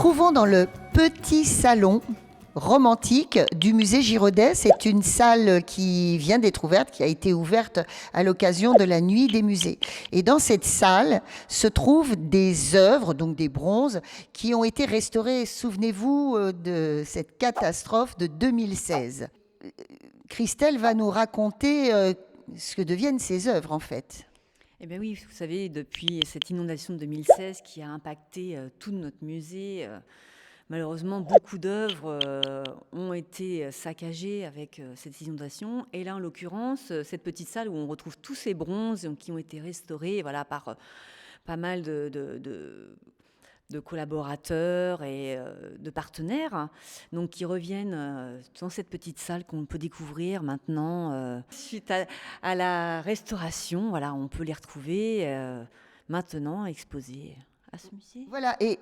trouvons dans le petit salon romantique du musée Giraudet. C'est une salle qui vient d'être ouverte, qui a été ouverte à l'occasion de la Nuit des musées. Et dans cette salle se trouvent des œuvres, donc des bronzes, qui ont été restaurées. Souvenez-vous de cette catastrophe de 2016. Christelle va nous raconter ce que deviennent ces œuvres, en fait. Eh bien oui, vous savez, depuis cette inondation de 2016 qui a impacté tout notre musée, malheureusement, beaucoup d'œuvres ont été saccagées avec cette inondation. Et là, en l'occurrence, cette petite salle où on retrouve tous ces bronzes qui ont été restaurés par pas mal de collaborateurs et de partenaires, donc qui reviennent dans cette petite salle qu'on peut découvrir maintenant. Suite à la restauration, voilà, on peut les retrouver maintenant exposées à ce musée. Voilà, et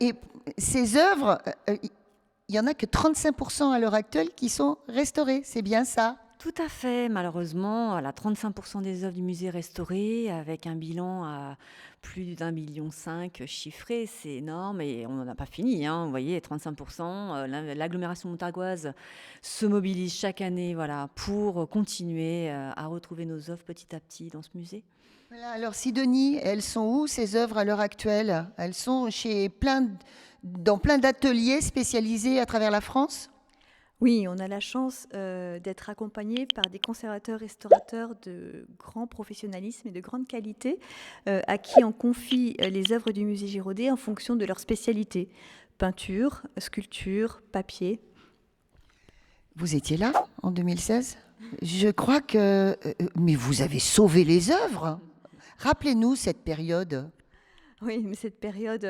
ces œuvres, il n'y en a que 35% à l'heure actuelle qui sont restaurées, c'est bien ça? Tout à fait, malheureusement, voilà, 35% des œuvres du musée restaurées, avec un bilan à plus d'1,5 million chiffré, c'est énorme et on n'en a pas fini, hein, vous voyez, 35%. L'agglomération montargoise se mobilise chaque année, voilà, pour continuer à retrouver nos œuvres petit à petit dans ce musée. Voilà, alors Sidonie, elles sont où ces œuvres à l'heure actuelle? Elles sont dans plein d'ateliers spécialisés à travers la France? Oui, on a la chance d'être accompagné par des conservateurs-restaurateurs de grand professionnalisme et de grande qualité, à qui on confie les œuvres du musée Giraudet en fonction de leur spécialité. Peinture, sculpture, papier. Vous étiez là en 2016? Je crois que... mais vous avez sauvé les œuvres. Rappelez-nous cette période. Oui, mais cette période,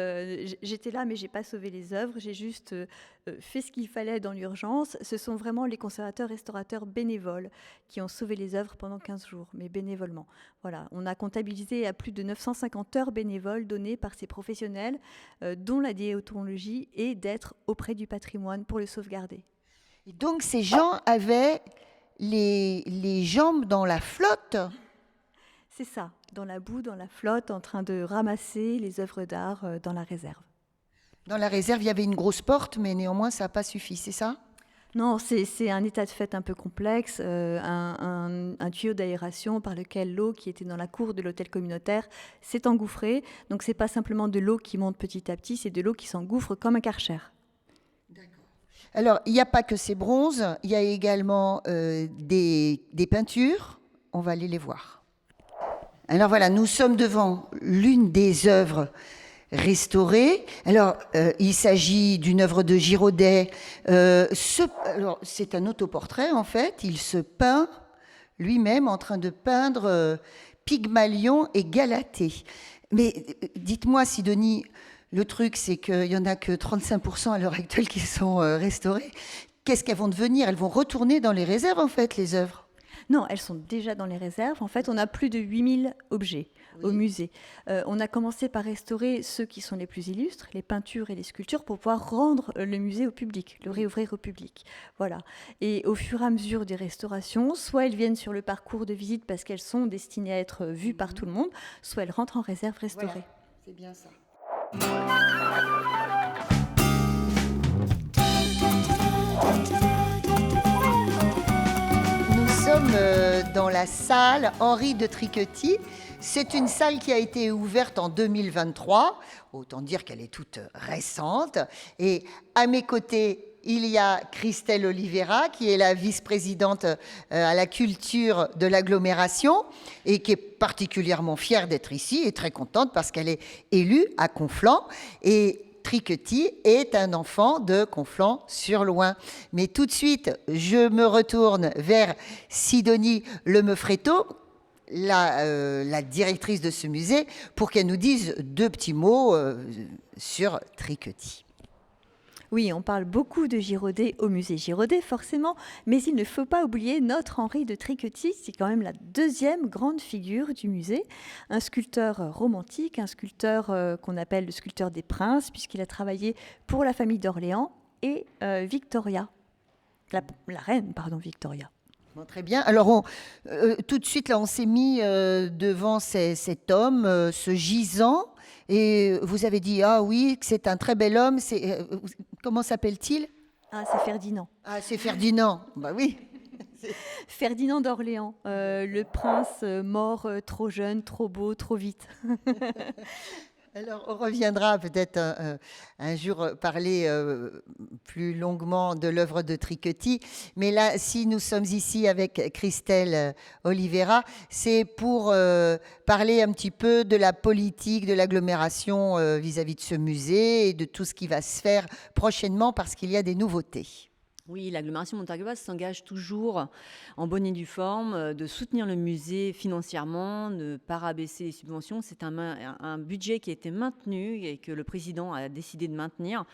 j'étais là, mais j'ai pas sauvé les œuvres. J'ai juste fait ce qu'il fallait dans l'urgence. Ce sont vraiment les conservateurs-restaurateurs bénévoles qui ont sauvé les œuvres pendant 15 jours, mais bénévolement. Voilà, on a comptabilisé à plus de 950 heures bénévoles données par ces professionnels, dont la déontologie est d'être auprès du patrimoine pour le sauvegarder. Et donc ces gens avaient les jambes dans la flotte. C'est ça, dans la boue, dans la flotte, en train de ramasser les œuvres d'art dans la réserve. Dans la réserve, il y avait une grosse porte, mais néanmoins, ça n'a pas suffi, c'est ça? Non, c'est un état de fait un peu complexe, un tuyau d'aération par lequel l'eau qui était dans la cour de l'hôtel communautaire s'est engouffrée. Donc c'est pas simplement de l'eau qui monte petit à petit, c'est de l'eau qui s'engouffre comme un karcher. Alors, il n'y a pas que ces bronzes, il y a également des peintures. On va aller les voir. Alors voilà, nous sommes devant l'une des œuvres restaurées. Alors, il s'agit d'une œuvre de Giraudet. Alors, c'est un autoportrait, en fait. Il se peint lui-même en train de peindre Pygmalion et Galatée. Mais dites-moi, Sidonie, le truc, c'est qu'il n'y en a que 35% à l'heure actuelle qui sont restaurées. Qu'est-ce qu'elles vont devenir? Elles vont retourner dans les réserves, en fait, les œuvres? Non, elles sont déjà dans les réserves. En fait, on a plus de 8000 objets au musée. On a commencé par restaurer ceux qui sont les plus illustres, les peintures et les sculptures, pour pouvoir rendre le musée au public, le réouvrir au public. Voilà. Et au fur et à mesure des restaurations, soit elles viennent sur le parcours de visite parce qu'elles sont destinées à être vues par tout le monde, soit elles rentrent en réserve restaurée. Voilà, c'est bien ça. Nous sommes dans la salle Henri de Triquetis. C'est une salle qui a été ouverte en 2023. Autant dire qu'elle est toute récente. Et à mes côtés, il y a Christelle Oliveira, qui est la vice-présidente à la culture de l'agglomération et qui est particulièrement fière d'être ici et très contente parce qu'elle est élue à Conflans. Et Triquetis est un enfant de Conflans-sur-Loing. Mais tout de suite, je me retourne vers Sidonie Lemeufretto, la directrice de ce musée, pour qu'elle nous dise deux petits mots sur Triquetis. Oui, on parle beaucoup de Giraudet au musée Giraudet, forcément, mais il ne faut pas oublier notre Henri de Triquetis, c'est quand même la deuxième grande figure du musée. Un sculpteur romantique, un sculpteur qu'on appelle le sculpteur des princes, puisqu'il a travaillé pour la famille d'Orléans et Victoria, la reine, pardon, Victoria. Bon, très bien. Alors, tout de suite, là, on s'est mis devant cet homme, ce gisant, et vous avez dit, ah oui, que c'est un très bel homme. Comment s'appelle-t-il? Ah, c'est Ferdinand. Ah, c'est Ferdinand. Bah oui. Ferdinand d'Orléans, le prince mort trop jeune, trop beau, trop vite. Alors, on reviendra peut-être un jour parler plus longuement de l'œuvre de Triquetti. Mais là, si nous sommes ici avec Christelle Oliveira, c'est pour parler un petit peu de la politique de l'agglomération vis-à-vis de ce musée et de tout ce qui va se faire prochainement parce qu'il y a des nouveautés. Oui, l'agglomération montargoise s'engage toujours en bonne et due forme de soutenir le musée financièrement, ne pas rabaisser les subventions. C'est un budget qui a été maintenu et que le président a décidé de maintenir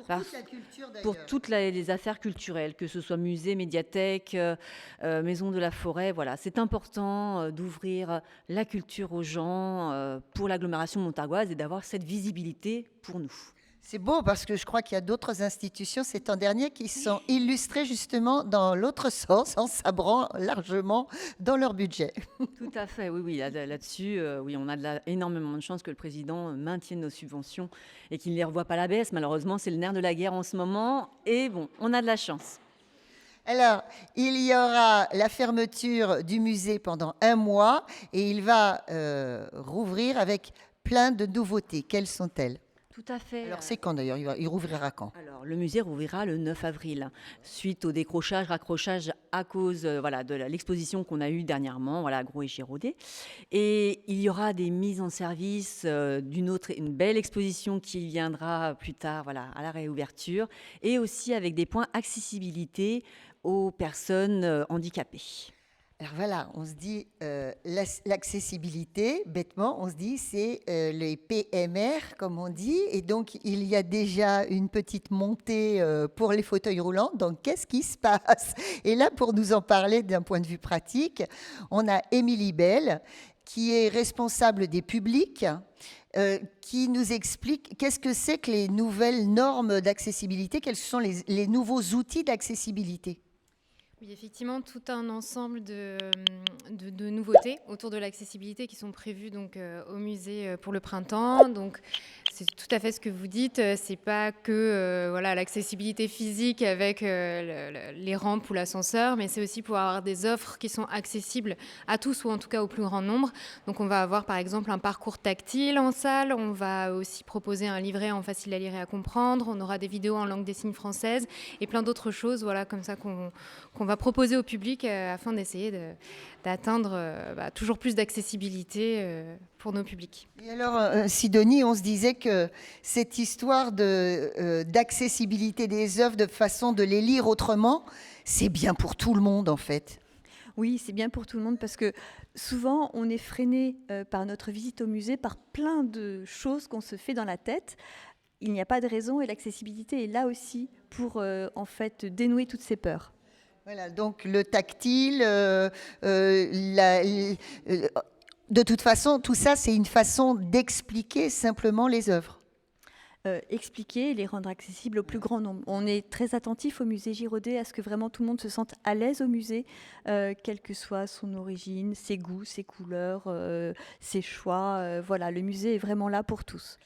Pour toute la culture, d'ailleurs. pour toutes les affaires culturelles, que ce soit musée, médiathèque, maison de la forêt. Voilà, c'est important d'ouvrir la culture aux gens pour l'agglomération montargoise et d'avoir cette visibilité pour nous. C'est beau parce que je crois qu'il y a d'autres institutions ces temps derniers qui sont illustrées justement dans l'autre sens, en sabrant largement dans leur budget. Tout à fait, oui, là-dessus, oui, on a énormément de chance que le président maintienne nos subventions et qu'il ne les revoie pas à la baisse. Malheureusement, c'est le nerf de la guerre en ce moment et bon, on a de la chance. Alors, il y aura la fermeture du musée pendant 1 mois et il va rouvrir avec plein de nouveautés. Quelles sont-elles? Tout à fait. Alors, c'est quand d'ailleurs? Il rouvrira quand? Alors, le musée rouvrira le 9 avril, suite au décrochage, raccrochage à cause voilà, de l'exposition qu'on a eue dernièrement, voilà, Gros et Giraudet. Et il y aura des mises en service une belle exposition qui viendra plus tard voilà, à la réouverture, et aussi avec des points accessibilité aux personnes handicapées. Alors voilà, on se dit l'accessibilité, bêtement, on se dit c'est les PMR, comme on dit, et donc il y a déjà une petite montée pour les fauteuils roulants, donc qu'est-ce qui se passe? Et là, pour nous en parler d'un point de vue pratique, on a Émilie Bell, qui est responsable des publics, qui nous explique qu'est-ce que c'est que les nouvelles normes d'accessibilité, quels sont les nouveaux outils d'accessibilité. Oui, effectivement, tout un ensemble de nouveautés autour de l'accessibilité qui sont prévues donc, au musée pour le printemps. Donc, c'est tout à fait ce que vous dites. C'est pas que voilà, l'accessibilité physique avec les rampes ou l'ascenseur, mais c'est aussi pouvoir avoir des offres qui sont accessibles à tous ou en tout cas au plus grand nombre. Donc, on va avoir par exemple un parcours tactile en salle. On va aussi proposer un livret en facile à lire et à comprendre. On aura des vidéos en langue des signes française et plein d'autres choses, voilà, comme ça qu'on va proposer au public afin d'essayer d'atteindre toujours plus d'accessibilité pour nos publics. Et alors, Sidonie, on se disait que cette histoire d'accessibilité des œuvres, de façon de les lire autrement, c'est bien pour tout le monde en fait. Oui, c'est bien pour tout le monde parce que souvent on est freiné par notre visite au musée par plein de choses qu'on se fait dans la tête. Il n'y a pas de raison et l'accessibilité est là aussi pour en fait dénouer toutes ces peurs. Voilà, donc le tactile, de toute façon, tout ça, c'est une façon d'expliquer simplement les œuvres. Expliquer et les rendre accessibles au plus grand nombre. On est très attentif au musée Giraudet à ce que vraiment tout le monde se sente à l'aise au musée, quelle que soit son origine, ses goûts, ses couleurs, ses choix. Voilà, le musée est vraiment là pour tous.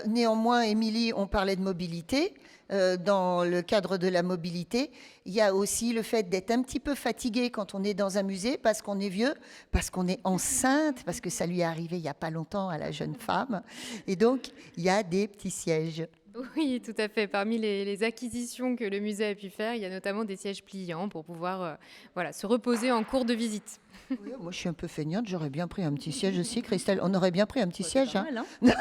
Néanmoins, Émilie, on parlait de mobilité. Dans le cadre de la mobilité, il y a aussi le fait d'être un petit peu fatigué quand on est dans un musée parce qu'on est vieux, parce qu'on est enceinte, parce que ça lui est arrivé il n'y a pas longtemps à la jeune femme. Et donc, il y a des petits sièges. Oui, tout à fait. Parmi les acquisitions que le musée a pu faire, il y a notamment des sièges pliants pour pouvoir voilà, se reposer en cours de visite. Oui, moi, je suis un peu feignante, j'aurais bien pris un petit siège aussi. Christelle, on aurait bien pris un petit siège. Mal, hein.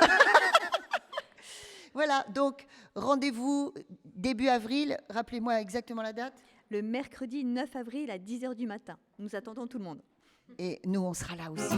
Voilà, donc rendez-vous début avril. Rappelez-moi exactement la date. Le mercredi 9 avril à 10h du matin. Nous attendons tout le monde. Et nous, on sera là aussi.